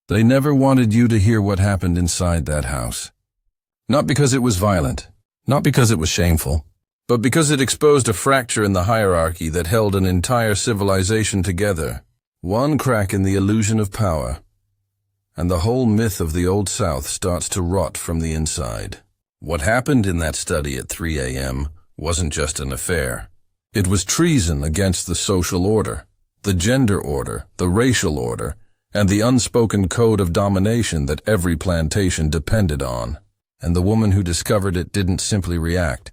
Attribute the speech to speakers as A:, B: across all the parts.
A: They never wanted you to hear what happened inside that house. Not because it was violent, not because it was shameful, but because it exposed a fracture in the hierarchy that held an entire civilization together. One crack in the illusion of power, and the whole myth of the Old South starts to rot from the inside. What happened in that study at 3 a.m. wasn't just an affair. It was treason against the social order, the gender order, the racial order, and the unspoken code of domination that every plantation depended on. And the woman who discovered it didn't simply react.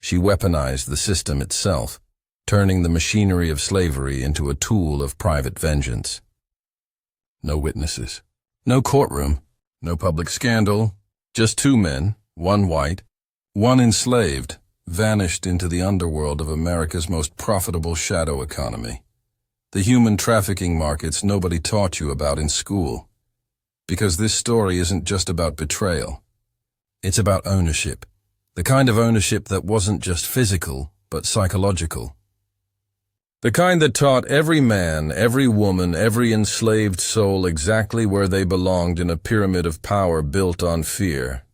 A: She weaponized the system itself, turning the machinery of slavery into a tool of private vengeance. No witnesses, no courtroom, no public scandal, just two men, one white, one enslaved, vanished into the underworld of America's most profitable shadow economy. The human trafficking markets nobody taught you about in school. Because this story isn't just about betrayal. It's about ownership. The kind of ownership that wasn't just physical, but psychological. The kind that taught every man, every woman, every enslaved soul exactly where they belonged in a pyramid of power built on fear.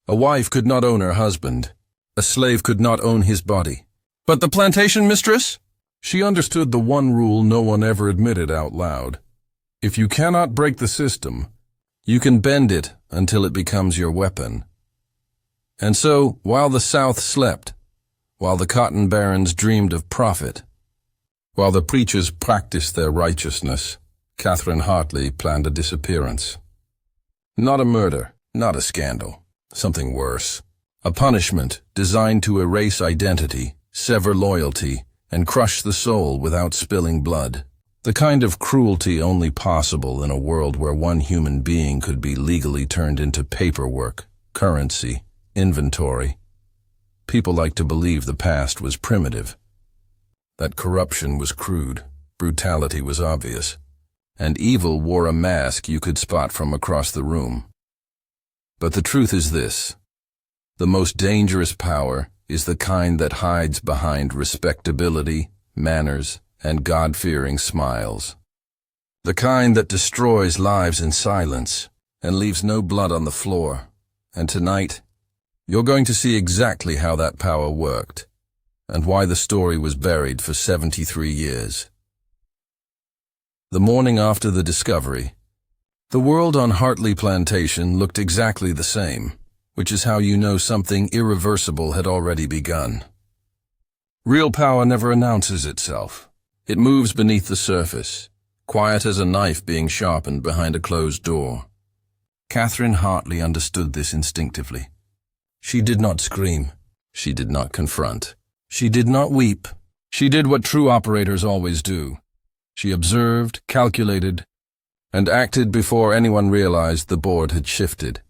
A: A wife could not own her husband. A slave could not own his body. But the plantation mistress? She understood the one rule no one ever admitted out loud. If you cannot break the system, you can bend it until it becomes your weapon. And so, while the South slept, while the cotton barons dreamed of profit, while the preachers practiced their righteousness, Catherine Hartley planned a disappearance. Not a murder, not a scandal, something worse. A punishment designed to erase identity, sever loyalty, and crush the soul without spilling blood. The kind of cruelty only possible in a world where one human being could be legally turned into paperwork, currency, inventory. People like to believe the past was primitive, that corruption was crude, brutality was obvious, and evil wore a mask you could spot from across the room. But the truth is this: the most dangerous power is the kind that hides behind respectability, manners, and God-fearing smiles. The kind that destroys lives in silence and leaves no blood on the floor. And tonight, you're going to see exactly how that power worked, and why the story was buried for 73 years. The morning after the discovery, the world on Hartley Plantation looked exactly the same, which is how you know something irreversible had already begun. Real power never announces itself. It moves beneath the surface, quiet as a knife being sharpened behind a closed door. Catherine Hartley understood this instinctively. She did not scream. She did not confront. She did not weep. She did what true operators always do. She observed, calculated, and acted before anyone realized the board had shifted.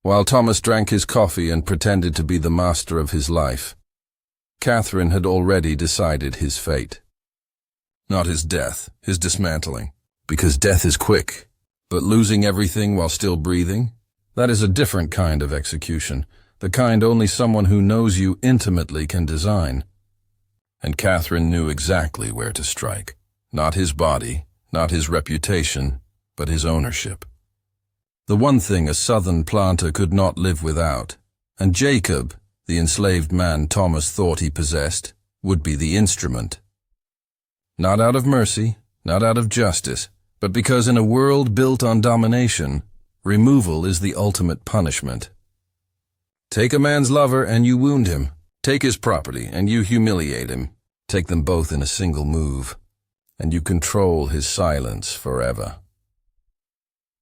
A: While Thomas drank his coffee and pretended to be the master of his life, Catherine had already decided his fate. Not his death, his dismantling, because death is quick, but losing everything while still breathing, that is a different kind of execution, the kind only someone who knows you intimately can design. And Catherine knew exactly where to strike. Not his body, not his reputation, but his ownership. The one thing a southern planter could not live without, and Jacob, the enslaved man Thomas thought he possessed, would be the instrument. Not out of mercy, not out of justice, but because in a world built on domination, removal is the ultimate punishment. Take a man's lover and you wound him. Take his property and you humiliate him. Take them both in a single move, and you control his silence forever.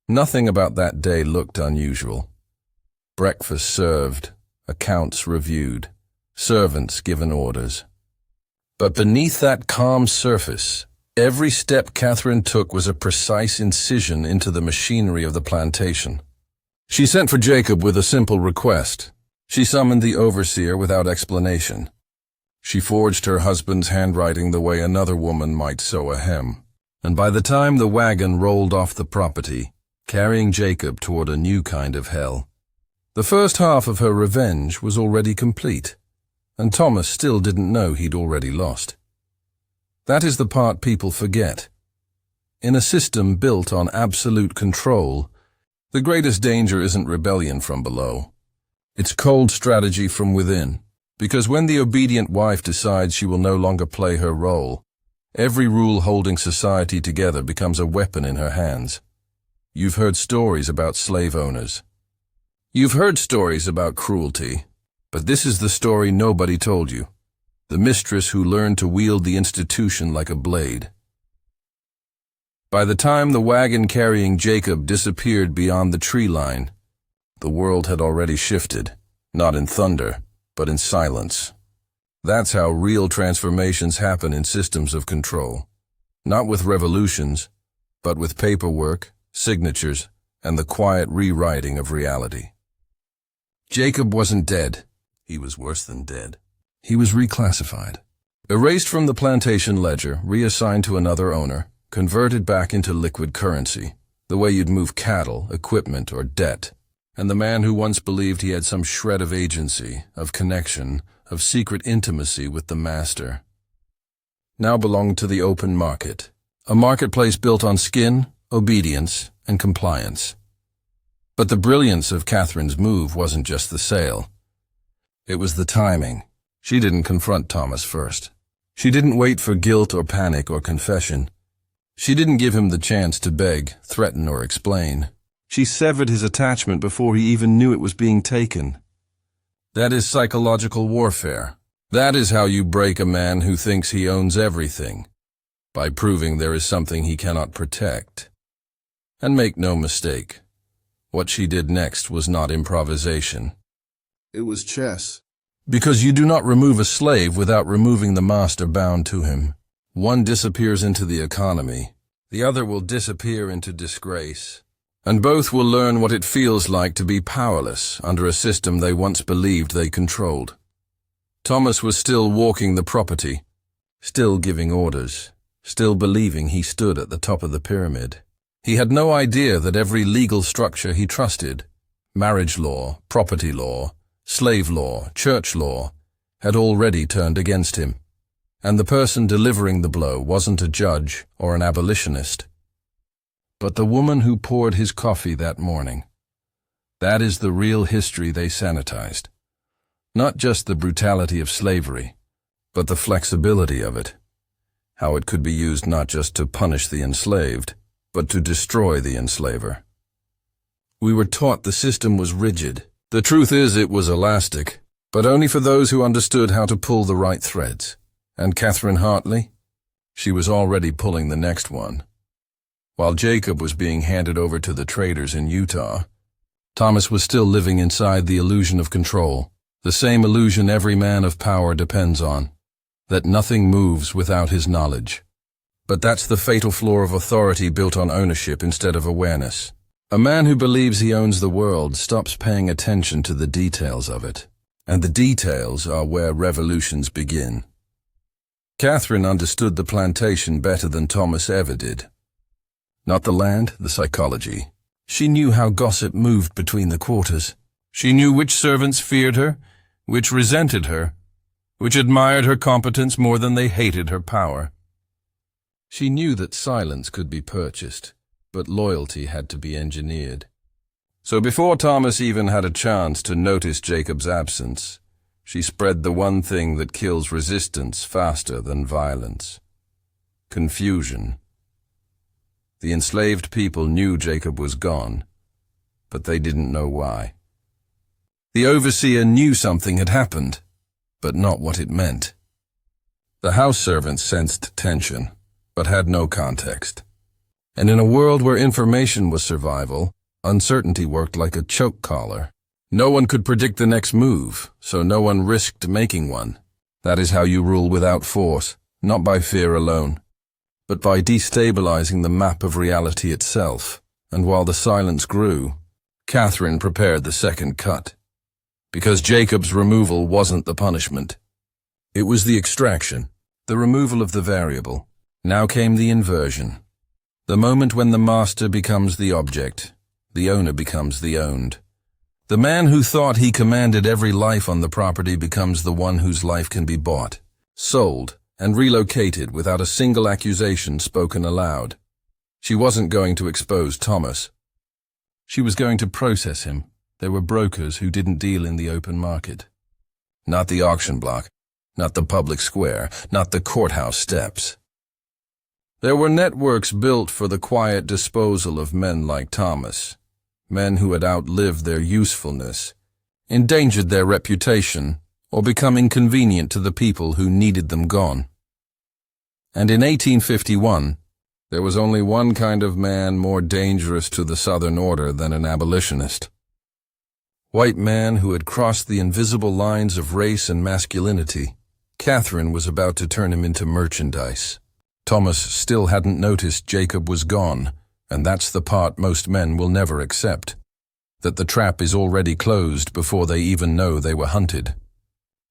A: Nothing about that day looked unusual. Breakfast served, accounts reviewed, servants given orders. But beneath that calm surface, every step Catherine took was a precise incision into the machinery of the plantation. She sent for Jacob with a simple request. She summoned the overseer without explanation. She forged her husband's handwriting the way another woman might sew a hem. And by the time the wagon rolled off the property, carrying Jacob toward a new kind of hell, the first half of her revenge was already complete, and Thomas still didn't know he'd already lost. That is the part people forget. In a system built on absolute control, the greatest danger isn't rebellion from below. It's cold strategy from within. Because when the obedient wife decides she will no longer play her role, every rule holding society together becomes a weapon in her hands. You've heard stories about slave owners. You've heard stories about cruelty, but this is the story nobody told you. The mistress who learned to wield the institution like a blade. By the time the wagon carrying Jacob disappeared beyond the tree line, the world had already shifted, not in thunder, but in silence. That's how real transformations happen in systems of control. Not with revolutions, but with paperwork, signatures, and the quiet rewriting of reality. Jacob wasn't dead. He was worse than dead. He was reclassified. Erased from the plantation ledger, reassigned to another owner, converted back into liquid currency, the way you'd move cattle, equipment, or debt. And the man who once believed he had some shred of agency, of connection, of secret intimacy with the master, now belonged to the open market, a marketplace built on skin, obedience, and compliance. But the brilliance of Catherine's move wasn't just the sale. It was the timing. She didn't confront Thomas first. She didn't wait for guilt or panic or confession. She didn't give him the chance to beg, threaten, or explain. She severed his attachment before he even knew it was being taken. That is psychological warfare. That is how you break a man who thinks he owns everything, by proving there is something he cannot protect. And make no mistake, what she did next was not improvisation. It was chess. Because you do not remove a slave without removing the master bound to him. One disappears into the economy, the other will disappear into disgrace. And both will learn what it feels like to be powerless under a system they once believed they controlled. Thomas was still walking the property, still giving orders, still believing he stood at the top of the pyramid. He had no idea that every legal structure he trusted, marriage law, property law, slave law, church law, had already turned against him. And the person delivering the blow wasn't a judge or an abolitionist, but the woman who poured his coffee that morning. That is the real history they sanitized. Not just the brutality of slavery, but the flexibility of it. How it could be used not just to punish the enslaved, but to destroy the enslaver. We were taught the system was rigid. The truth is it was elastic, but only for those who understood how to pull the right threads. And Catherine Hartley? She was already pulling the next one. While Jacob was being handed over to the traders in Utah, Thomas was still living inside the illusion of control, the same illusion every man of power depends on, that nothing moves without his knowledge. But that's the fatal flaw of authority built on ownership instead of awareness. A man who believes he owns the world stops paying attention to the details of it, and the details are where revolutions begin. Catherine understood the plantation better than Thomas ever did. Not the land, the psychology. She knew how gossip moved between the quarters. She knew which servants feared her, which resented her, which admired her competence more than they hated her power. She knew that silence could be purchased, but loyalty had to be engineered. So before Thomas even had a chance to notice Jacob's absence, she spread the one thing that kills resistance faster than violence: confusion. The enslaved people knew Jacob was gone, but they didn't know why. The overseer knew something had happened, but not what it meant. The house servants sensed tension, but had no context. And in a world where information was survival, uncertainty worked like a choke collar. No one could predict the next move, so no one risked making one. That is how you rule without force, not by fear alone, but by destabilizing the map of reality itself. And while the silence grew, Catherine prepared the second cut. Because Jacob's removal wasn't the punishment. It was the extraction, the removal of the variable. Now came the inversion. The moment when the master becomes the object, the owner becomes the owned. The man who thought he commanded every life on the property becomes the one whose life can be bought, sold, and relocated without a single accusation spoken aloud. She wasn't going to expose Thomas. She was going to process him. There were brokers who didn't deal in the open market. Not the auction block, not the public square, not the courthouse steps. There were networks built for the quiet disposal of men like Thomas, men who had outlived their usefulness, endangered their reputation, or become inconvenient to the people who needed them gone. And in 1851, there was only one kind of man more dangerous to the Southern order than an abolitionist. White man who had crossed the invisible lines of race and masculinity. Catherine was about to turn him into merchandise. Thomas still hadn't noticed Jacob was gone, and that's the part most men will never accept, that the trap is already closed before they even know they were hunted.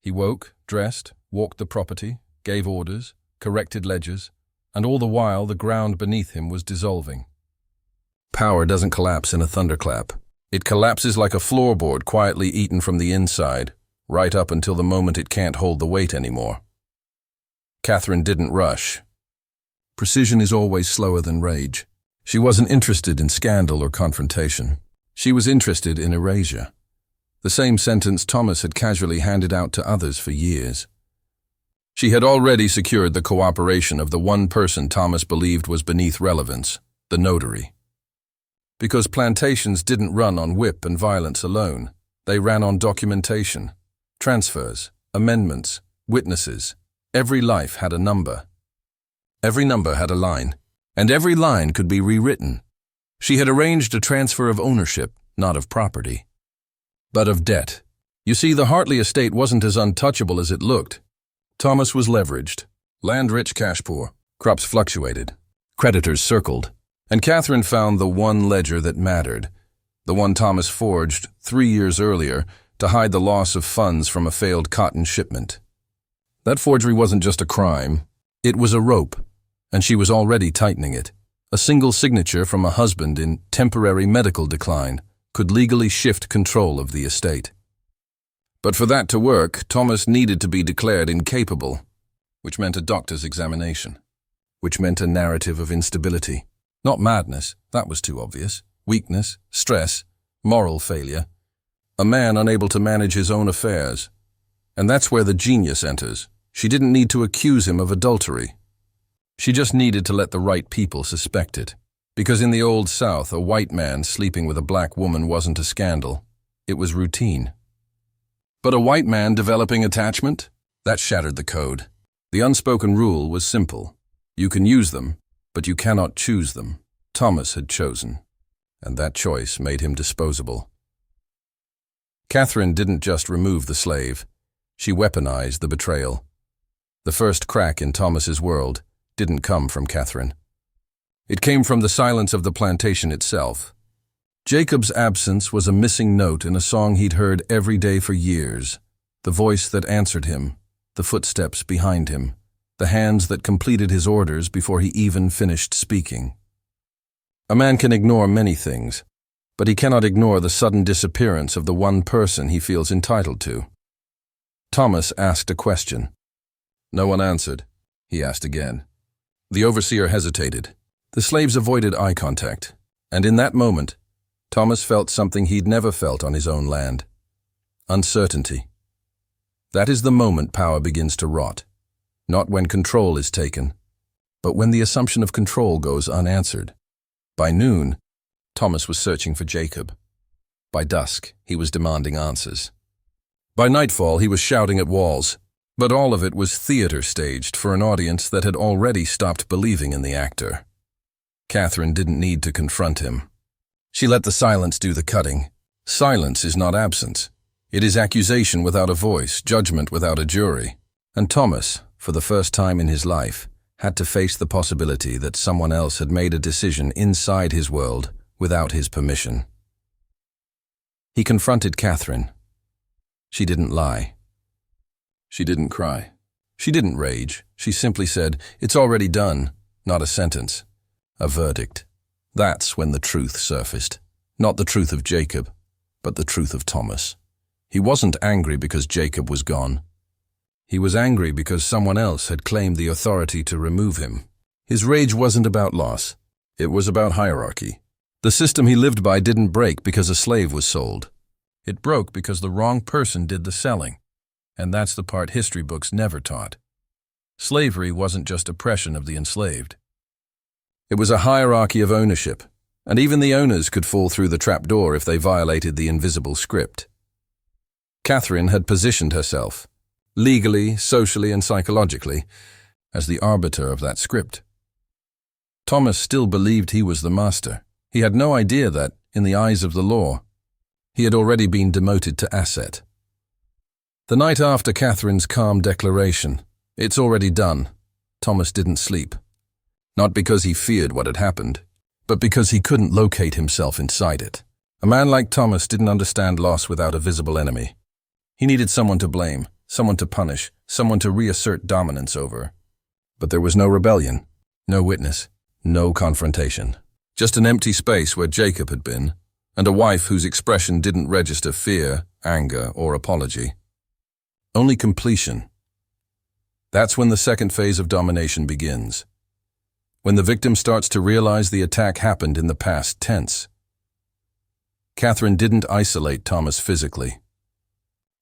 A: He woke, dressed, walked the property, gave orders, corrected ledgers, and all the while the ground beneath him was dissolving. Power doesn't collapse in a thunderclap. It collapses like a floorboard quietly eaten from the inside, right up until the moment it can't hold the weight anymore. Catherine didn't rush. Precision is always slower than rage. She wasn't interested in scandal or confrontation. She was interested in erasure. The same sentence Thomas had casually handed out to others for years. She had already secured the cooperation of the one person Thomas believed was beneath relevance, the notary. Because plantations didn't run on whip and violence alone. They ran on documentation, transfers, amendments, witnesses. Every life had a number. Every number had a line, and every line could be rewritten. She had arranged a transfer of ownership, not of property, but of debt. You see, the Hartley estate wasn't as untouchable as it looked. Thomas was leveraged, land-rich, cash-poor, crops fluctuated, creditors circled, and Catherine found the one ledger that mattered, the one Thomas forged 3 years earlier to hide the loss of funds from a failed cotton shipment. That forgery wasn't just a crime, it was a rope, and she was already tightening it. A single signature from a husband in temporary medical decline could legally shift control of the estate. But for that to work, Thomas needed to be declared incapable, which meant a doctor's examination, which meant a narrative of instability. Not madness, that was too obvious. Weakness, stress, moral failure. A man unable to manage his own affairs. And that's where the genius enters. She didn't need to accuse him of adultery. She just needed to let the right people suspect it. Because in the Old South, a white man sleeping with a black woman wasn't a scandal. It was routine. But a white man developing attachment? That shattered the code. The unspoken rule was simple. You can use them, but you cannot choose them. Thomas had chosen, and that choice made him disposable. Catherine didn't just remove the slave. She weaponized the betrayal. The first crack in Thomas's world didn't come from Catherine. It came from the silence of the plantation itself. Jacob's absence was a missing note in a song he'd heard every day for years, the voice that answered him, the footsteps behind him, the hands that completed his orders before he even finished speaking. A man can ignore many things, but he cannot ignore the sudden disappearance of the one person he feels entitled to. Thomas asked a question. No one answered. He asked again. The overseer hesitated. The slaves avoided eye contact, and in that moment, Thomas felt something he'd never felt on his own land. Uncertainty. That is the moment power begins to rot. Not when control is taken, but when the assumption of control goes unanswered. By noon, Thomas was searching for Jacob. By dusk, he was demanding answers. By nightfall, he was shouting at walls. But all of it was theater staged for an audience that had already stopped believing in the actor. Catherine didn't need to confront him. She let the silence do the cutting. Silence is not absence. It is accusation without a voice, judgment without a jury. And Thomas, for the first time in his life, had to face the possibility that someone else had made a decision inside his world without his permission. He confronted Catherine. She didn't lie. She didn't cry. She didn't rage. She simply said, "It's already done," not a sentence, a verdict. That's when the truth surfaced. Not the truth of Jacob, but the truth of Thomas. He wasn't angry because Jacob was gone. He was angry because someone else had claimed the authority to remove him. His rage wasn't about loss. It was about hierarchy. The system he lived by didn't break because a slave was sold. It broke because the wrong person did the selling. And that's the part history books never taught. Slavery wasn't just oppression of the enslaved. It was a hierarchy of ownership, and even the owners could fall through the trapdoor if they violated the invisible script. Catherine had positioned herself, legally, socially, and psychologically, as the arbiter of that script. Thomas still believed he was the master. He had no idea that, in the eyes of the law, he had already been demoted to asset. The night after Catherine's calm declaration, "It's already done," Thomas didn't sleep. Not because he feared what had happened, but because he couldn't locate himself inside it. A man like Thomas didn't understand loss without a visible enemy. He needed someone to blame, someone to punish, someone to reassert dominance over. But there was no rebellion, no witness, no confrontation. Just an empty space where Jacob had been, and a wife whose expression didn't register fear, anger, or apology. Only completion. That's when the second phase of domination begins. When the victim starts to realize the attack happened in the past tense. Catherine didn't isolate Thomas physically.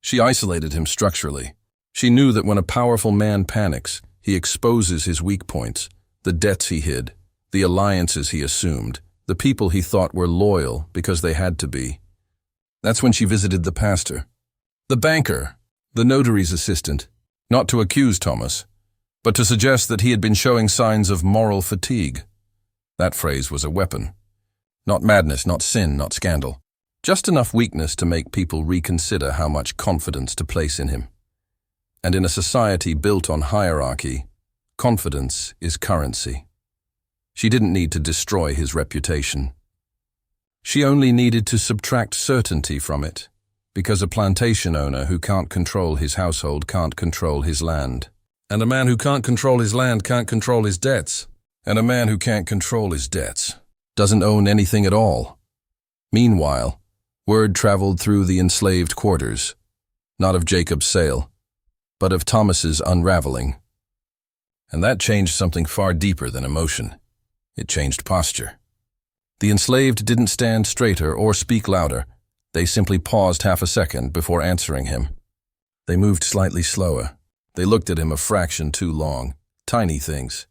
A: She isolated him structurally. She knew that when a powerful man panics, he exposes his weak points, the debts he hid, the alliances he assumed, the people he thought were loyal because they had to be. That's when she visited the pastor, the banker, the notary's assistant, not to accuse Thomas, but to suggest that he had been showing signs of moral fatigue. That phrase was a weapon. Not madness, not sin, not scandal. Just enough weakness to make people reconsider how much confidence to place in him. And in a society built on hierarchy, confidence is currency. She didn't need to destroy his reputation. She only needed to subtract certainty from it, because a plantation owner who can't control his household can't control his land. And a man who can't control his land can't control his debts. And a man who can't control his debts doesn't own anything at all. Meanwhile, word traveled through the enslaved quarters, not of Jacob's sale, but of Thomas's unraveling. And that changed something far deeper than emotion. It changed posture. The enslaved didn't stand straighter or speak louder. They simply paused half a second before answering him. They moved slightly slower. They looked at him a fraction too long. Tiny things.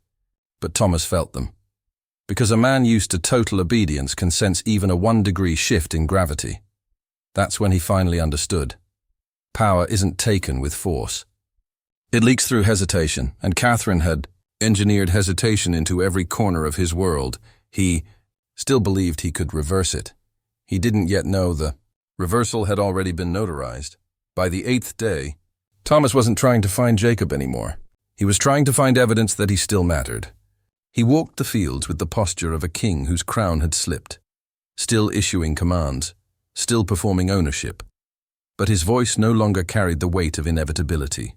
A: But Thomas felt them. Because a man used to total obedience can sense even a 1-degree shift in gravity. That's when he finally understood. Power isn't taken with force. It leaks through hesitation, and Catherine had engineered hesitation into every corner of his world. He still believed he could reverse it. He didn't yet know the reversal had already been notarized. By the 8th day, Thomas wasn't trying to find Jacob anymore. He was trying to find evidence that he still mattered. He walked the fields with the posture of a king whose crown had slipped, still issuing commands, still performing ownership. But his voice no longer carried the weight of inevitability.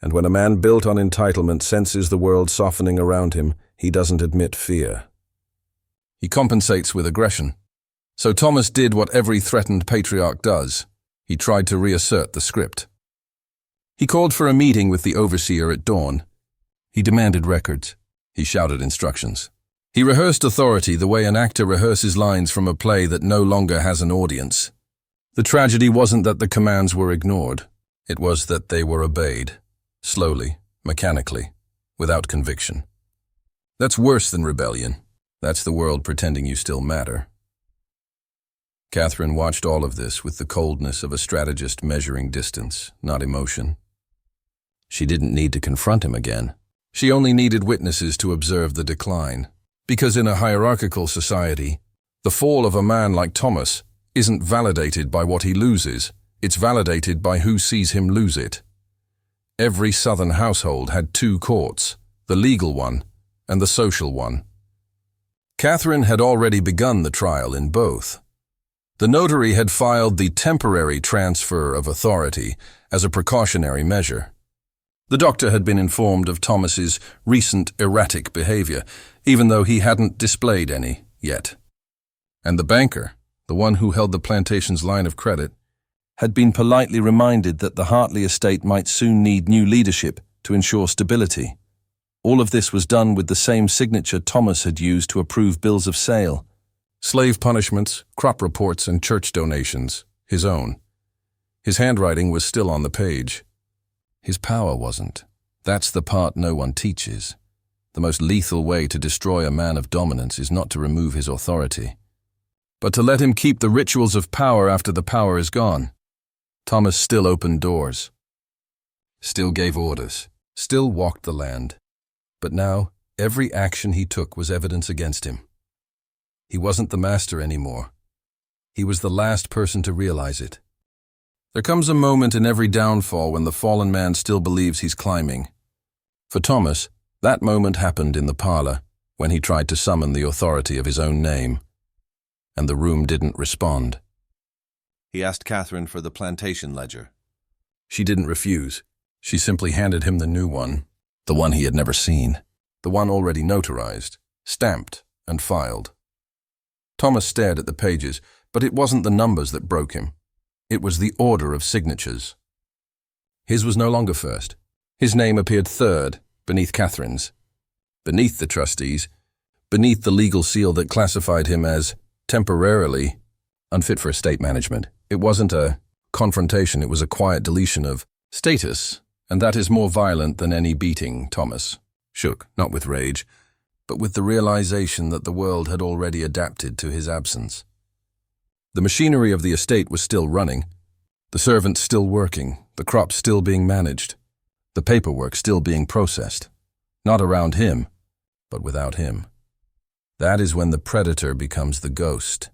A: And when a man built on entitlement senses the world softening around him, he doesn't admit fear. He compensates with aggression. So Thomas did what every threatened patriarch does. He tried to reassert the script. He called for a meeting with the overseer at dawn. He demanded records. He shouted instructions. He rehearsed authority the way an actor rehearses lines from a play that no longer has an audience. The tragedy wasn't that the commands were ignored. It was that they were obeyed. Slowly, mechanically, without conviction. That's worse than rebellion. That's the world pretending you still matter. Catherine watched all of this with the coldness of a strategist measuring distance, not emotion. She didn't need to confront him again. She only needed witnesses to observe the decline. Because in a hierarchical society, the fall of a man like Thomas isn't validated by what he loses. It's validated by who sees him lose it. Every Southern household had 2 courts, the legal one and the social one. Catherine had already begun the trial in both. The notary had filed the temporary transfer of authority as a precautionary measure. The doctor had been informed of Thomas's recent erratic behavior, even though he hadn't displayed any yet. And the banker, the one who held the plantation's line of credit, had been politely reminded that the Hartley estate might soon need new leadership to ensure stability. All of this was done with the same signature Thomas had used to approve bills of sale. Slave punishments, crop reports, and church donations, his own. His handwriting was still on the page. His power wasn't. That's the part no one teaches. The most lethal way to destroy a man of dominance is not to remove his authority, but to let him keep the rituals of power after the power is gone. Thomas still opened doors, still gave orders, still walked the land. But now, every action he took was evidence against him. He wasn't the master anymore. He was the last person to realize it. There comes a moment in every downfall when the fallen man still believes he's climbing. For Thomas, that moment happened in the parlor when he tried to summon the authority of his own name, and the room didn't respond.
B: He asked Catherine for the Plantation ledger.
A: She didn't refuse. She simply handed him the new one, the one he had never seen, the one already notarized, stamped, and filed. Thomas stared at the pages, but it wasn't the numbers that broke him. It was the order of signatures. His was no longer first. His name appeared third, beneath Catherine's, beneath the trustees, beneath the legal seal that classified him as temporarily unfit for estate management. It wasn't a confrontation, it was a quiet deletion of status, and that is more violent than any beating. Thomas shook, not with rage, but with the realization that the world had already adapted to his absence. The machinery of the estate was still running, the servants still working, the crops still being managed, the paperwork still being processed, not around him, but without him. That is when the predator becomes the ghost.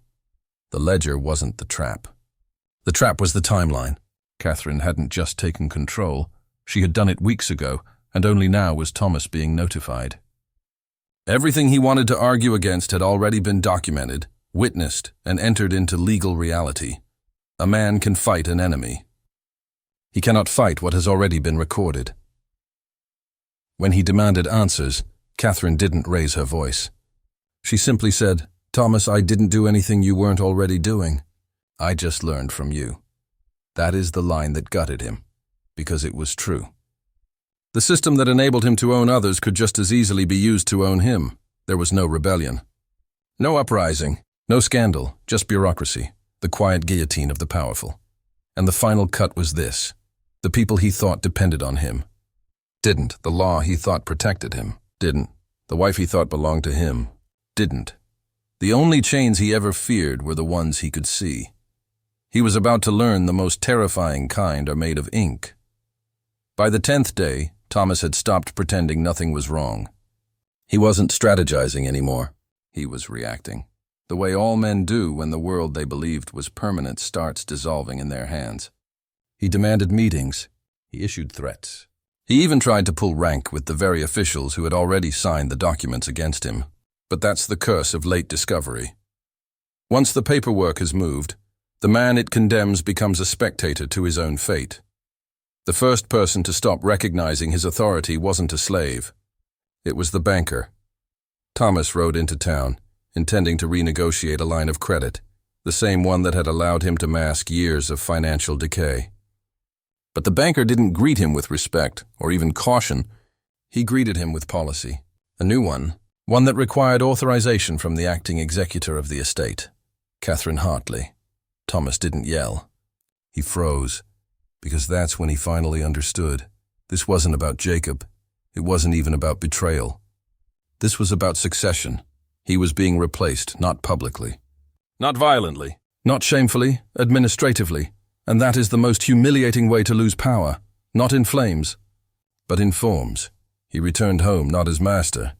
A: The ledger wasn't the trap. The trap was the timeline. Catherine hadn't just taken control. She had done it weeks ago, and only now was Thomas being notified. Everything he wanted to argue against had already been documented, witnessed, and entered into legal reality. A man can fight an enemy. He cannot fight what has already been recorded. When he demanded answers, Catherine didn't raise her voice. She simply said, "Thomas, I didn't do anything you weren't already doing. I just learned from you." That is the line that gutted him, because it was true. The system that enabled him to own others could just as easily be used to own him. There was no rebellion. No uprising, no scandal, just bureaucracy, the quiet guillotine of the powerful. And the final cut was this. The people he thought depended on him didn't. The law he thought protected him didn't. The wife he thought belonged to him didn't. The only chains he ever feared were the ones he could see. He was about to learn the most terrifying kind are made of ink. By the 10th day, Thomas had stopped pretending nothing was wrong. He wasn't strategizing anymore. He was reacting, the way all men do when the world they believed was permanent starts dissolving in their hands. He demanded meetings. He issued threats. He even tried to pull rank with the very officials who had already signed the documents against him. But that's the curse of late discovery. Once the paperwork has moved, the man it condemns becomes a spectator to his own fate. The first person to stop recognizing his authority wasn't a slave. It was the banker. Thomas rode into town, intending to renegotiate a line of credit, the same one that had allowed him to mask years of financial decay. But the banker didn't greet him with respect or even caution. He greeted him with policy, a new one that required authorization from the acting executor of the estate, Catherine Hartley. Thomas didn't yell. He froze, because that's when he finally understood. This wasn't about Jacob. It wasn't even about betrayal. This was about succession. He was being replaced, not publicly, not violently, not shamefully, administratively. And that is the most humiliating way to lose power, not in flames, but in forms. He returned home not as master,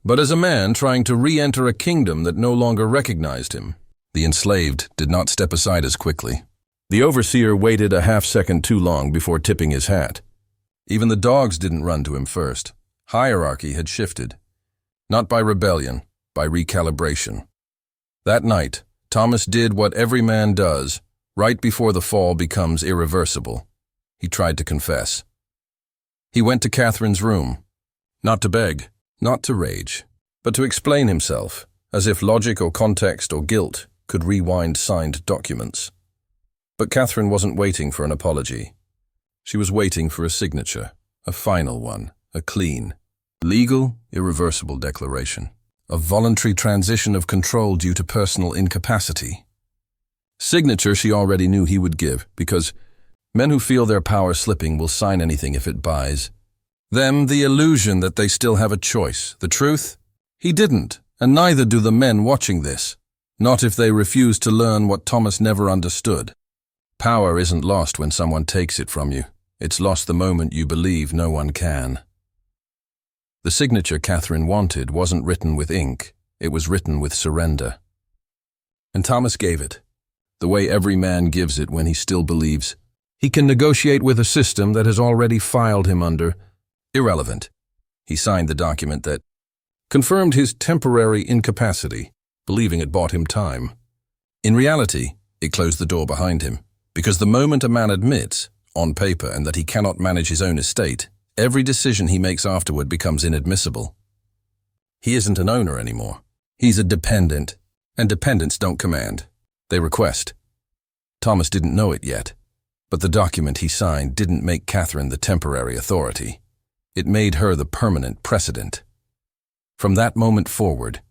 A: but as a man trying to re-enter a kingdom that no longer recognized him. The enslaved did not step aside as quickly. The overseer waited a half-second too long before tipping his hat. Even the dogs didn't run to him first. Hierarchy had shifted. Not by rebellion, by recalibration. That night, Thomas did what every man does, right before the fall becomes irreversible. He tried to confess. He went to Catherine's room, not to beg, not to rage, but to explain himself, as if logic or context or guilt could rewind signed documents. But Catherine wasn't waiting for an apology. She was waiting for a signature, a final one, a clean, Legal, irreversible declaration. A voluntary transition of control due to personal incapacity. Signature she already knew he would give, because men who feel their power slipping will sign anything if it buys them the illusion that they still have a choice. The truth? He didn't, and neither do the men watching this. Not if they refuse to learn what Thomas never understood. Power isn't lost when someone takes it from you. It's lost the moment you believe no one can. The signature Catherine wanted wasn't written with ink. It was written with surrender. And Thomas gave it, the way every man gives it when he still believes he can negotiate with a system that has already filed him under irrelevant. He signed the document that confirmed his temporary incapacity, believing it bought him time. In reality, it closed the door behind him, because the moment a man admits, on paper, and that he cannot manage his own estate, every decision he makes afterward becomes inadmissible. He isn't an owner anymore. He's a dependent, and dependents don't command. They request. Thomas didn't know it yet, but the document he signed didn't make Catherine the temporary authority. It made her the permanent precedent. From that moment forward,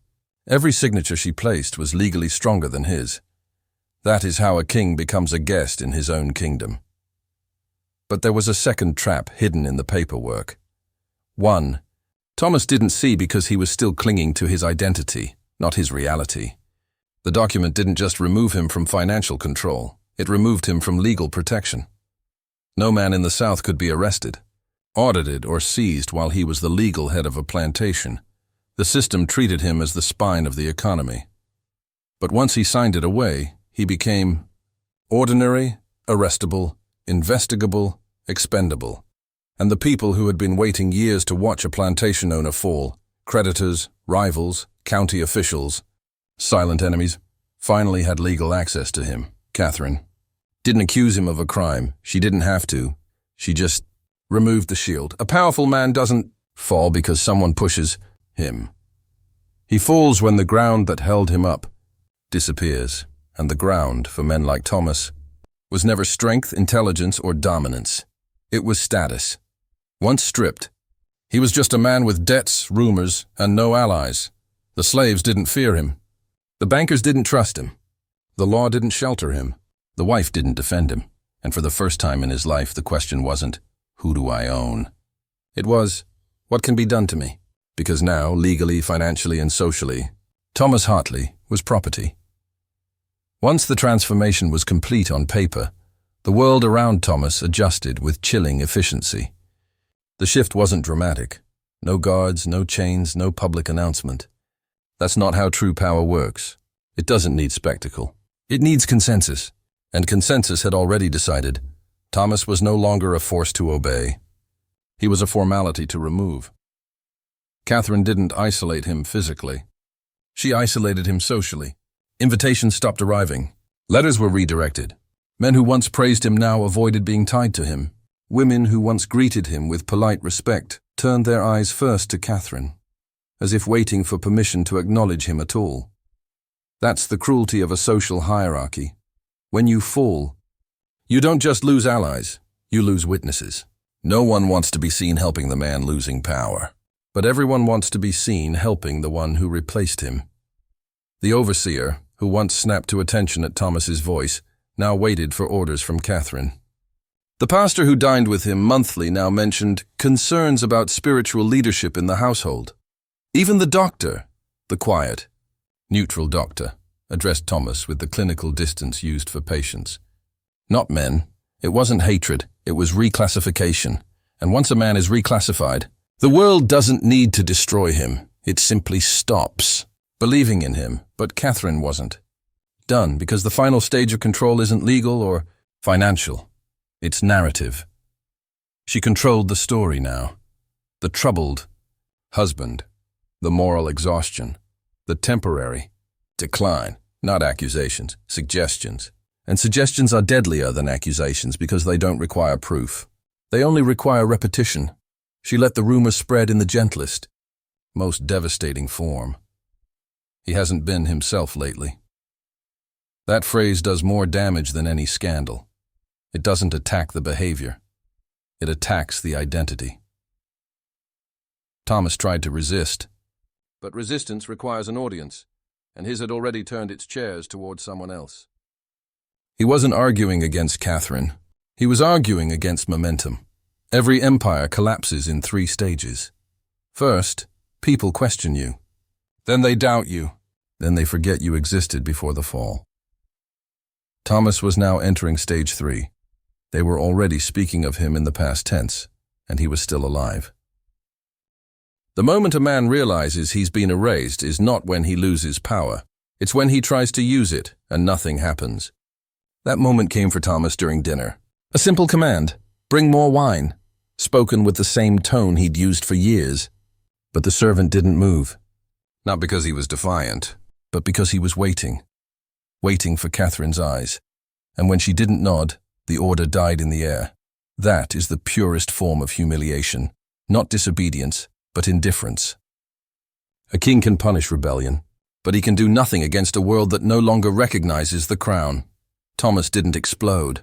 A: every signature she placed was legally stronger than his. That is how a king becomes a guest in his own kingdom. But there was a second trap hidden in the paperwork. One, Thomas didn't see because he was still clinging to his identity, not his reality. The document didn't just remove him from financial control, it removed him from legal protection. No man in the South could be arrested, audited, or seized while he was the legal head of a plantation. The system treated him as the spine of the economy. But once he signed it away, he became ordinary, arrestable, investigable, expendable. And the people who had been waiting years to watch a plantation owner fall, creditors, rivals, county officials, silent enemies, finally had legal access to him. Catherine didn't accuse him of a crime. She didn't have to. She just removed the shield. A powerful man doesn't fall because someone pushes him. He falls when the ground that held him up disappears, and the ground, for men like Thomas, was never strength, intelligence, or dominance. It was status. Once stripped, he was just a man with debts, rumors, and no allies. The slaves didn't fear him. The bankers didn't trust him. The law didn't shelter him. The wife didn't defend him. And for the first time in his life, the question wasn't, who do I own? It was, what can be done to me? Because now, legally, financially, and socially, Thomas Hartley was property. Once the transformation was complete on paper, the world around Thomas adjusted with chilling efficiency. The shift wasn't dramatic. No guards, no chains, no public announcement. That's not how true power works. It doesn't need spectacle. It needs consensus. And consensus had already decided Thomas was no longer a force to obey. He was a formality to remove. Catherine didn't isolate him physically. She isolated him socially. Invitations stopped arriving. Letters were redirected. Men who once praised him now avoided being tied to him. Women who once greeted him with polite respect turned their eyes first to Catherine, as if waiting for permission to acknowledge him at all. That's the cruelty of a social hierarchy. When you fall, you don't just lose allies, you lose witnesses. No one wants to be seen helping the man losing power, but everyone wants to be seen helping the one who replaced him. The overseer, who once snapped to attention at Thomas's voice, now waited for orders from Catherine. The pastor who dined with him monthly now mentioned concerns about spiritual leadership in the household. Even the doctor, the quiet, neutral doctor, addressed Thomas with the clinical distance used for patients. Not men. It wasn't hatred. It was reclassification. And once a man is reclassified, the world doesn't need to destroy him. It simply stops believing in him. But Catherine wasn't. Done, because the final stage of control isn't legal or financial. It's narrative. She controlled the story now. The troubled husband, the moral exhaustion, the temporary decline, not accusations, suggestions. And suggestions are deadlier than accusations because they don't require proof. They only require repetition. She let the rumors spread in the gentlest, most devastating form. He hasn't been himself lately. That phrase does more damage than any scandal. It doesn't attack the behavior. It attacks the identity. Thomas tried to resist. But resistance requires an audience, and his had already turned its chairs towards someone else. He wasn't arguing against Catherine. He was arguing against momentum. Every empire collapses in 3 stages. First, people question you. Then they doubt you. Then they forget you existed before the fall. Thomas was now entering stage 3. They were already speaking of him in the past tense, and he was still alive. The moment a man realizes he's been erased is not when he loses power. It's when he tries to use it, and nothing happens. That moment came for Thomas during dinner. A simple command, bring more wine, spoken with the same tone he'd used for years. But the servant didn't move. Not because he was defiant, but because he was waiting. Waiting for Catherine's eyes. And when she didn't nod, the order died in the air. That is the purest form of humiliation. Not disobedience, but indifference. A king can punish rebellion, but he can do nothing against a world that no longer recognizes the crown. Thomas didn't explode.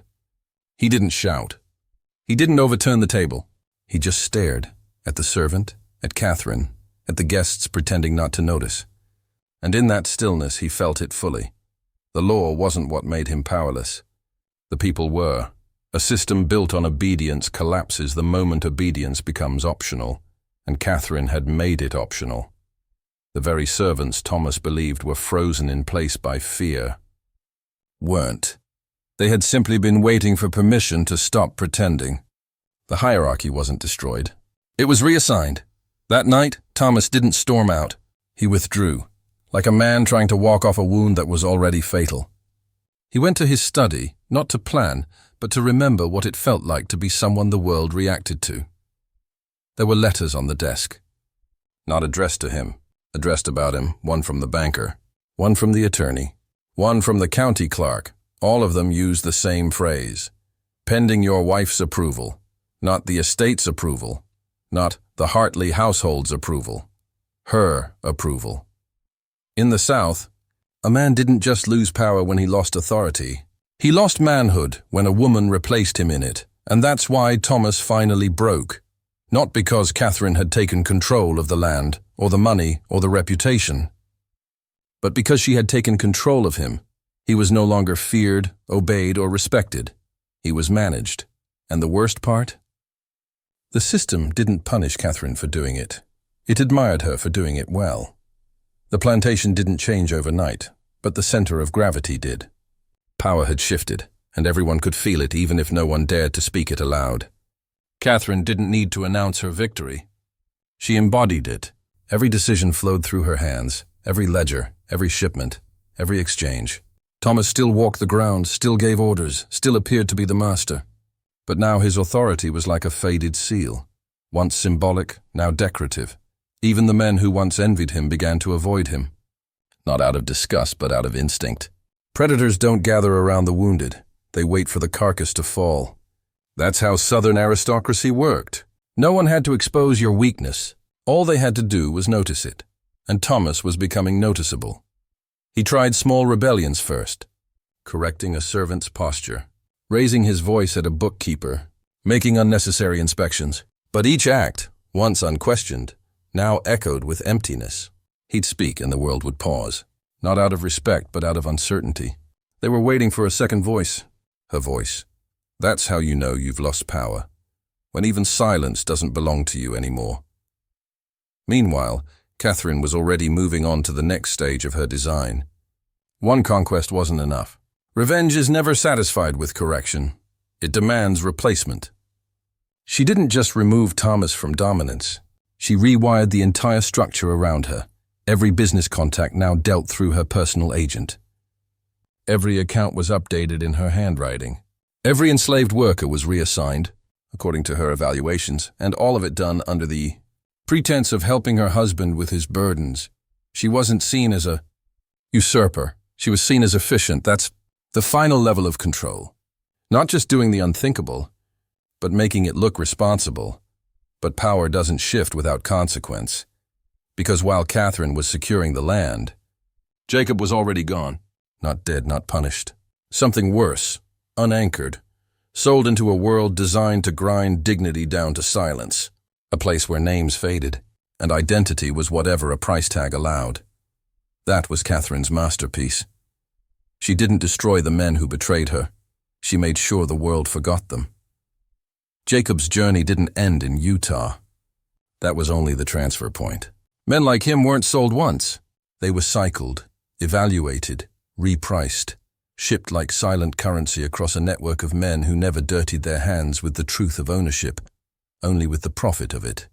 A: He didn't shout. He didn't overturn the table. He just stared at the servant, at Catherine, at the guests pretending not to notice. And in that stillness he felt it fully. The law wasn't what made him powerless. The people were. A system built on obedience collapses the moment obedience becomes optional, and Catherine had made it optional. The very servants Thomas believed were frozen in place by fear weren't. They had simply been waiting for permission to stop pretending. The hierarchy wasn't destroyed. It was reassigned. That night, Thomas didn't storm out. He withdrew, like a man trying to walk off a wound that was already fatal. He went to his study, not to plan, but to remember what it felt like to be someone the world reacted to. There were letters on the desk. Not addressed to him, addressed about him, one from the banker, one from the attorney, one from the county clerk. All of them used the same phrase. Pending your wife's approval, not the estate's approval, not the Hartley household's approval, her approval. In the South, a man didn't just lose power when he lost authority. He lost manhood when a woman replaced him in it, and that's why Thomas finally broke. Not because Catherine had taken control of the land, or the money, or the reputation, but because she had taken control of him. He was no longer feared, obeyed, or respected. He was managed. And the worst part? The system didn't punish Catherine for doing it. It admired her for doing it well. The plantation didn't change overnight, but the center of gravity did. Power had shifted, and everyone could feel it even if no one dared to speak it aloud. Catherine didn't need to announce her victory. She embodied it. Every decision flowed through her hands, every ledger, every shipment, every exchange. Thomas still walked the ground, still gave orders, still appeared to be the master. But now his authority was like a faded seal, once symbolic, now decorative. Even the men who once envied him began to avoid him. Not out of disgust, but out of instinct. Predators don't gather around the wounded. They wait for the carcass to fall. That's how Southern aristocracy worked. No one had to expose your weakness. All they had to do was notice it. And Thomas was becoming noticeable. He tried small rebellions first, correcting a servant's posture, raising his voice at a bookkeeper, making unnecessary inspections. But each act, once unquestioned, now echoed with emptiness. He'd speak and the world would pause, not out of respect but out of uncertainty. They were waiting for a second voice, her voice. That's how you know you've lost power, when even silence doesn't belong to you anymore. Meanwhile, Catherine was already moving on to the next stage of her design. One conquest wasn't enough. Revenge is never satisfied with correction. It demands replacement. She didn't just remove Thomas from dominance. She rewired the entire structure around her. Every business contact now dealt through her personal agent. Every account was updated in her handwriting. Every enslaved worker was reassigned, according to her evaluations, and all of it done under the pretense of helping her husband with his burdens. She wasn't seen as a usurper. She was seen as efficient. That's the final level of control. Not just doing the unthinkable, but making it look responsible. But power doesn't shift without consequence. Because while Catherine was securing the land, Jacob was already gone. Not dead, not punished. Something worse, unanchored, sold into a world designed to grind dignity down to silence. A place where names faded, and identity was whatever a price tag allowed. That was Catherine's masterpiece. She didn't destroy the men who betrayed her. She made sure the world forgot them. Jacob's journey didn't end in Utah. That was only the transfer point. Men like him weren't sold once. They were cycled, evaluated, repriced, shipped like silent currency across a network of men who never dirtied their hands with the truth of ownership, only with the profit of it.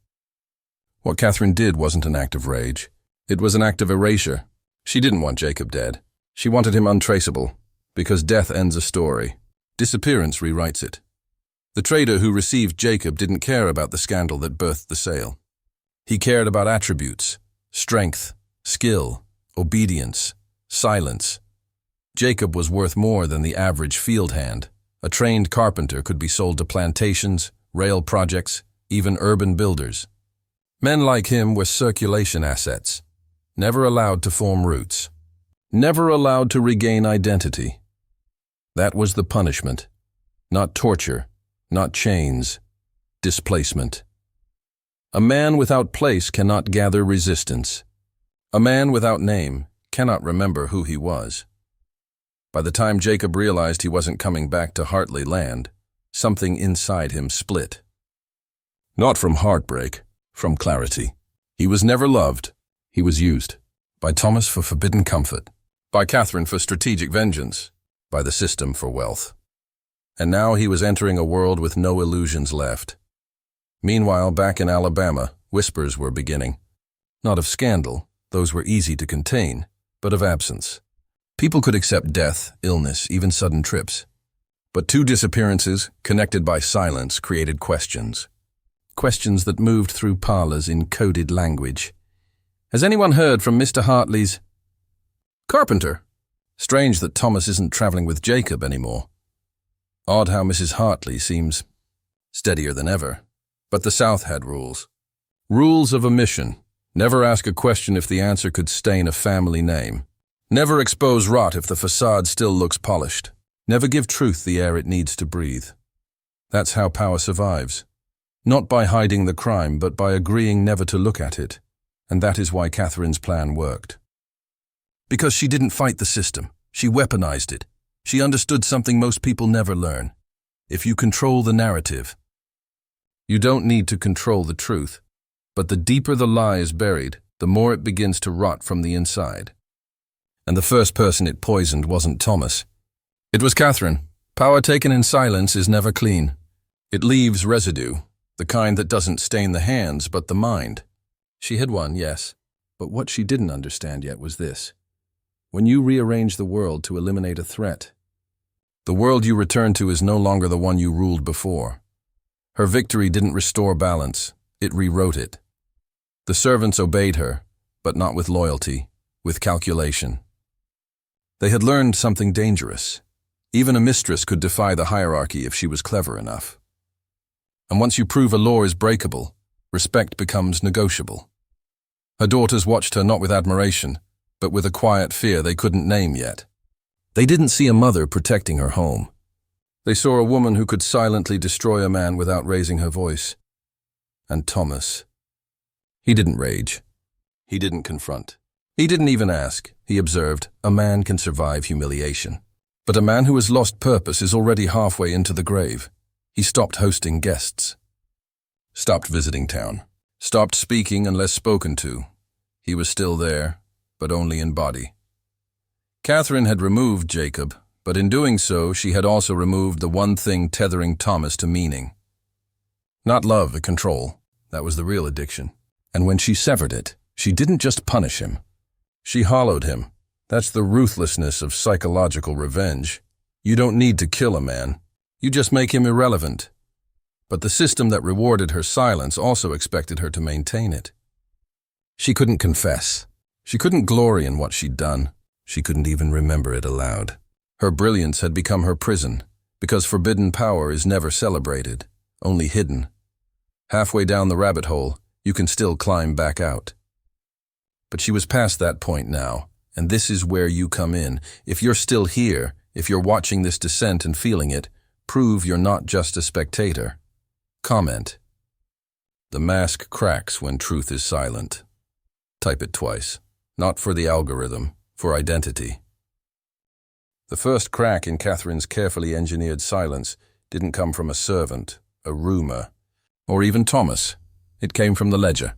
A: What Catherine did wasn't an act of rage. It was an act of erasure. She didn't want Jacob dead. She wanted him untraceable, because death ends a story. Disappearance rewrites it. The trader who received Jacob didn't care about the scandal that birthed the sale. He cared about attributes, strength, skill, obedience, silence. Jacob was worth more than the average field hand. A trained carpenter could be sold to plantations, rail projects, even urban builders. Men like him were circulation assets, never allowed to form roots, never allowed to regain identity. That was the punishment. Not torture, not chains, displacement. A man without place cannot gather resistance. A man without name cannot remember who he was. By the time Jacob realized he wasn't coming back to Hartley land, something inside him split. Not from heartbreak, from clarity. He was never loved. He was used. By Thomas for forbidden comfort. By Catherine for strategic vengeance. By the system for wealth. And now he was entering a world with no illusions left. Meanwhile, back in Alabama, whispers were beginning. Not of scandal, those were easy to contain, but of absence. People could accept death, illness, even sudden trips. But two disappearances, connected by silence, created questions. Questions that moved through parlors in coded language. Has anyone heard from Mr. Hartley's carpenter? Strange that Thomas isn't traveling with Jacob anymore. Odd how Mrs. Hartley seems steadier than ever. But the South had rules. Rules of omission. Never ask a question if the answer could stain a family name. Never expose rot if the facade still looks polished. Never give truth the air it needs to breathe. That's how power survives. Not by hiding the crime, but by agreeing never to look at it. And that is why Catherine's plan worked. Because she didn't fight the system. She weaponized it. She understood something most people never learn. If you control the narrative, you don't need to control the truth. But the deeper the lie is buried, the more it begins to rot from the inside. And the first person it poisoned wasn't Thomas. It was Catherine. Power taken in silence is never clean. It leaves residue, the kind that doesn't stain the hands but the mind. She had won, yes, but what she didn't understand yet was this. When you rearrange the world to eliminate a threat, the world you return to is no longer the one you ruled before. Her victory didn't restore balance, it rewrote it. The servants obeyed her, but not with loyalty, with calculation. They had learned something dangerous. Even a mistress could defy the hierarchy if she was clever enough. And once you prove a law is breakable, respect becomes negotiable. Her daughters watched her not with admiration, but with a quiet fear they couldn't name yet. They didn't see a mother protecting her home. They saw a woman who could silently destroy a man without raising her voice. And Thomas. He didn't rage. He didn't confront. He didn't even ask. He observed, a man can survive humiliation. But a man who has lost purpose is already halfway into the grave. He stopped hosting guests. Stopped visiting town. Stopped speaking unless spoken to. He was still there, but only in body. Catherine had removed Jacob, but in doing so, she had also removed the one thing tethering Thomas to meaning. Not love, but control. That was the real addiction. And when she severed it, she didn't just punish him. She hollowed him. That's the ruthlessness of psychological revenge. You don't need to kill a man. You just make him irrelevant. But the system that rewarded her silence also expected her to maintain it. She couldn't confess. She couldn't glory in what she'd done. She couldn't even remember it aloud. Her brilliance had become her prison, because forbidden power is never celebrated, only hidden. Halfway down the rabbit hole, you can still climb back out. But she was past that point now, and this is where you come in. If you're still here, if you're watching this descent and feeling it, prove you're not just a spectator. Comment. The mask cracks when truth is silent. Type it twice. Not for the algorithm, for identity. The first crack in Catherine's carefully engineered silence didn't come from a servant, a rumor, or even Thomas. It came from the ledger.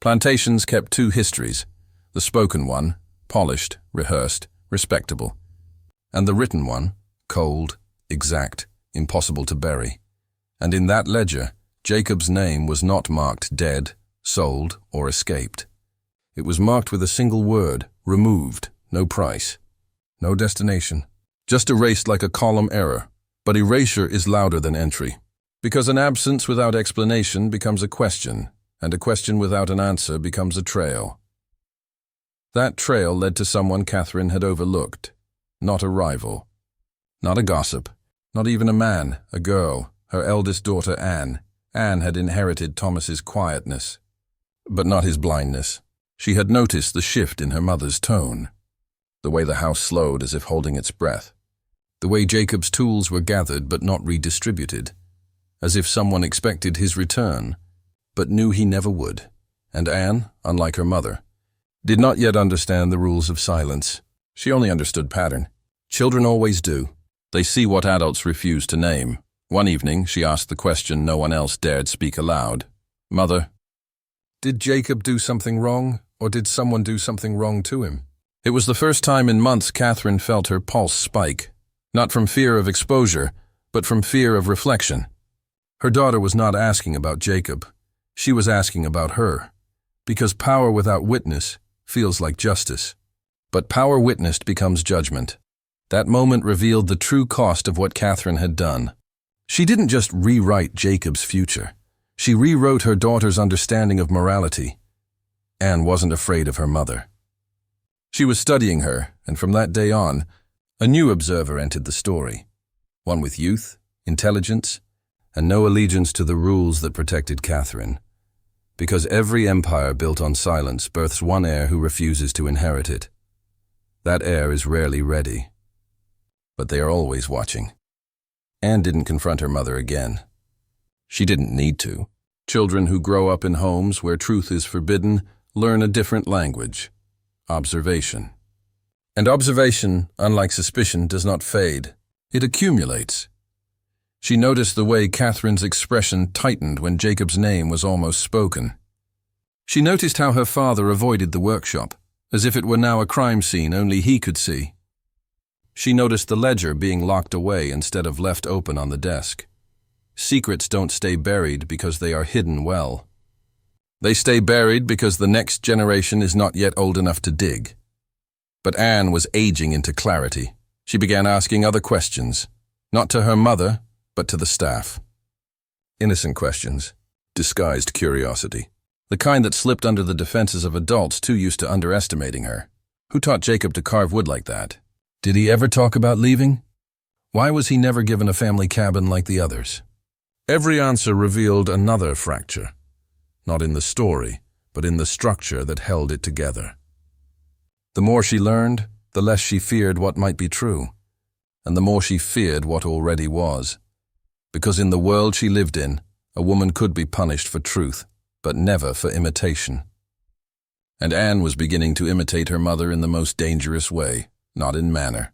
A: Plantations kept two histories, the spoken one, polished, rehearsed, respectable, and the written one, cold, exact, impossible to bury. And in that ledger, Jacob's name was not marked dead, sold, or escaped. It was marked with a single word, removed, no price, no destination, just erased like a column error. But erasure is louder than entry, because an absence without explanation becomes a question, and a question without an answer becomes a trail. That trail led to someone Catherine had overlooked, not a rival, not a gossip, not even a man, a girl, her eldest daughter Anne. Anne had inherited Thomas's quietness, but not his blindness. She had noticed the shift in her mother's tone, the way the house slowed as if holding its breath, the way Jacob's tools were gathered but not redistributed, as if someone expected his return, but knew he never would. And Anne, unlike her mother, did not yet understand the rules of silence. She only understood pattern. Children always do. They see what adults refuse to name. One evening, she asked the question no one else dared speak aloud. "Mother, did Jacob do something wrong, or did someone do something wrong to him?" It was the first time in months Catherine felt her pulse spike, not from fear of exposure, but from fear of reflection. Her daughter was not asking about Jacob. She was asking about her, because power without witness feels like justice. But power witnessed becomes judgment. That moment revealed the true cost of what Catherine had done. She didn't just rewrite Jacob's future. She rewrote her daughter's understanding of morality. Anne wasn't afraid of her mother. She was studying her, and from that day on, a new observer entered the story. One with youth, intelligence, and no allegiance to the rules that protected Catherine. Because every empire built on silence births one heir who refuses to inherit it. That heir is rarely ready, but they are always watching. Anne didn't confront her mother again. She didn't need to. Children who grow up in homes where truth is forbidden learn a different language: observation. And observation, unlike suspicion, does not fade. It accumulates. She noticed the way Catherine's expression tightened when Jacob's name was almost spoken. She noticed how her father avoided the workshop, as if it were now a crime scene only he could see. She noticed the ledger being locked away instead of left open on the desk. Secrets don't stay buried because they are hidden well. They stay buried because the next generation is not yet old enough to dig. But Anne was aging into clarity. She began asking other questions, not to her mother, but to the staff. Innocent questions, disguised curiosity, the kind that slipped under the defenses of adults too used to underestimating her. Who taught Jacob to carve wood like that? Did he ever talk about leaving? Why was he never given a family cabin like the others? Every answer revealed another fracture, not in the story, but in the structure that held it together. The more she learned, the less she feared what might be true, and the more she feared what already was. Because in the world she lived in, a woman could be punished for truth, but never for imitation. And Anne was beginning to imitate her mother in the most dangerous way, not in manner.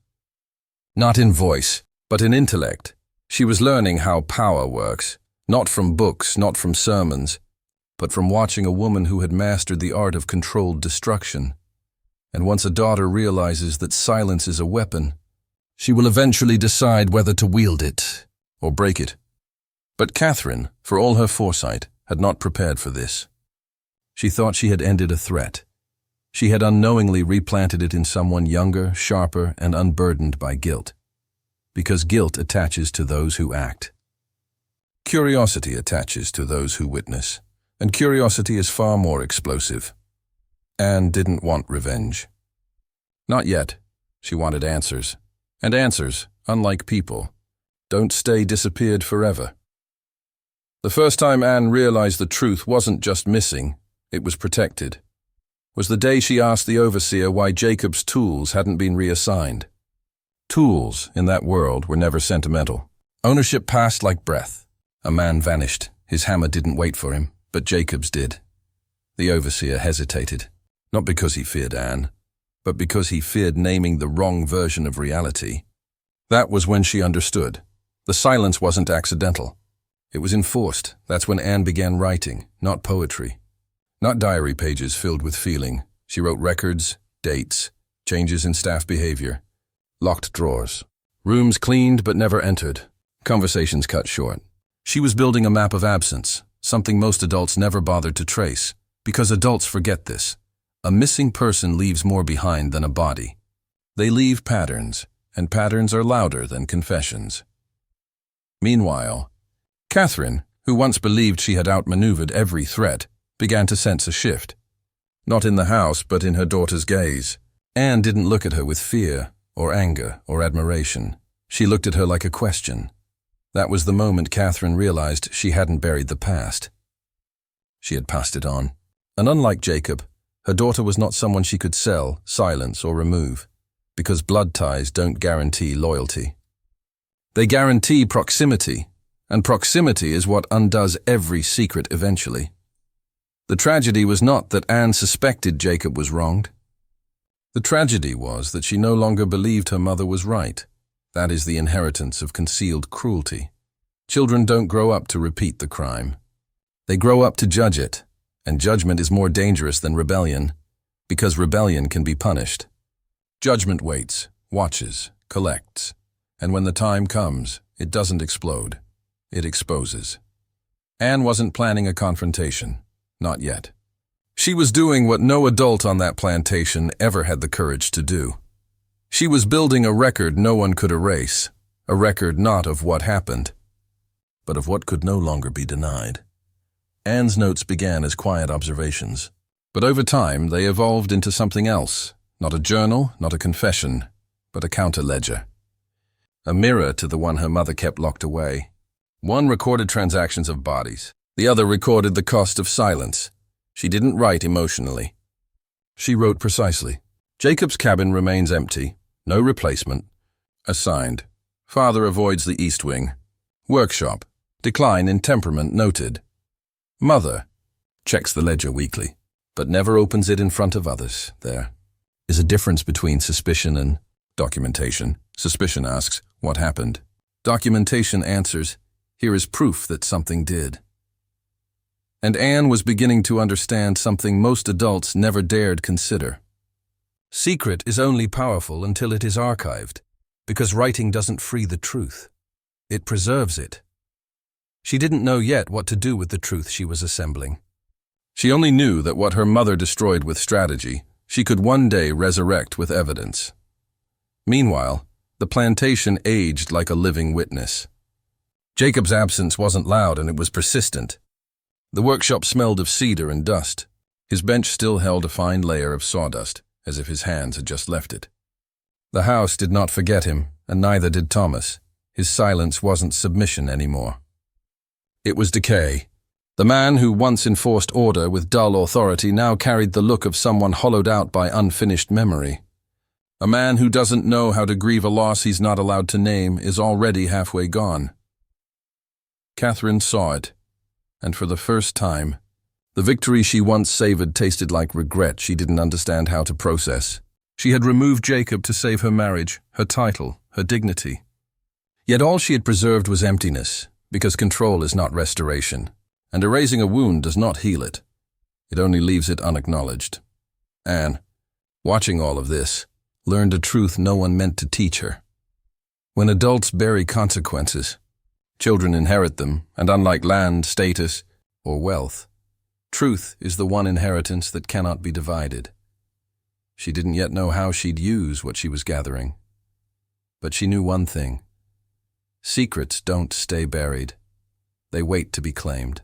A: Not in voice, but in intellect. She was learning how power works, not from books, not from sermons, but from watching a woman who had mastered the art of controlled destruction. And once a daughter realizes that silence is a weapon, she will eventually decide whether to wield it or break it. But Catherine, for all her foresight, had not prepared for this. She thought she had ended a threat. She had unknowingly replanted it in someone younger, sharper, and unburdened by guilt. Because guilt attaches to those who act. Curiosity attaches to those who witness, and curiosity is far more explosive. Anne didn't want revenge. Not yet. She wanted answers. And answers, unlike people, don't stay disappeared forever. The first time Anne realized the truth wasn't just missing, it was protected, was the day she asked the overseer why Jacob's tools hadn't been reassigned. Tools, in that world, were never sentimental. Ownership passed like breath. A man vanished. His hammer didn't wait for him. But Jacobs did. The overseer hesitated, not because he feared Anne, but because he feared naming the wrong version of reality. That was when she understood. The silence wasn't accidental. It was enforced. That's when Anne began writing, not poetry. Not diary pages filled with feeling. She wrote records, dates, changes in staff behavior, locked drawers, rooms cleaned but never entered, conversations cut short. She was building a map of absence, something most adults never bothered to trace, because adults forget this. A missing person leaves more behind than a body. They leave patterns, and patterns are louder than confessions. Meanwhile, Catherine, who once believed she had outmaneuvered every threat, began to sense a shift. Not in the house, but in her daughter's gaze. Anne didn't look at her with fear, or anger, or admiration. She looked at her like a question. That was the moment Catherine realized she hadn't buried the past. She had passed it on. And unlike Jacob, her daughter was not someone she could sell, silence, or remove, because blood ties don't guarantee loyalty. They guarantee proximity, and proximity is what undoes every secret eventually. The tragedy was not that Anne suspected Jacob was wronged. The tragedy was that she no longer believed her mother was right. That is the inheritance of concealed cruelty. Children don't grow up to repeat the crime. They grow up to judge it, and judgment is more dangerous than rebellion, because rebellion can be punished. Judgment waits, watches, collects, and when the time comes, it doesn't explode. It exposes. Anne wasn't planning a confrontation. Not yet. She was doing what no adult on that plantation ever had the courage to do. She was building a record no one could erase, a record not of what happened, but of what could no longer be denied. Anne's notes began as quiet observations, but over time they evolved into something else, not a journal, not a confession, but a counterledger. A mirror to the one her mother kept locked away. One recorded transactions of bodies. The other recorded the cost of silence. She didn't write emotionally. She wrote precisely. Jacob's cabin remains empty. No replacement. Assigned. Father avoids the east wing. Workshop. Decline in temperament noted. Mother. Checks the ledger weekly, but never opens it in front of others. There is a difference between suspicion and documentation. Suspicion asks, what happened? Documentation answers, here is proof that something did. And Anne was beginning to understand something most adults never dared consider. Secret is only powerful until it is archived, because writing doesn't free the truth. It preserves it. She didn't know yet what to do with the truth she was assembling. She only knew that what her mother destroyed with strategy, she could one day resurrect with evidence. Meanwhile, the plantation aged like a living witness. Jacob's absence wasn't loud and it was persistent. The workshop smelled of cedar and dust. His bench still held a fine layer of sawdust, as if his hands had just left it. The house did not forget him, and neither did Thomas. His silence wasn't submission anymore. It was decay. The man who once enforced order with dull authority now carried the look of someone hollowed out by unfinished memory. A man who doesn't know how to grieve a loss he's not allowed to name is already halfway gone. Catherine saw it. And for the first time, the victory she once savored tasted like regret she didn't understand how to process. She had removed Jacob to save her marriage, her title, her dignity. Yet all she had preserved was emptiness, because control is not restoration, and erasing a wound does not heal it. It only leaves it unacknowledged. Anne, watching all of this, learned a truth no one meant to teach her. When adults bury consequences, children inherit them, and unlike land, status, or wealth, truth is the one inheritance that cannot be divided. She didn't yet know how she'd use what she was gathering. But she knew one thing. Secrets don't stay buried. They wait to be claimed.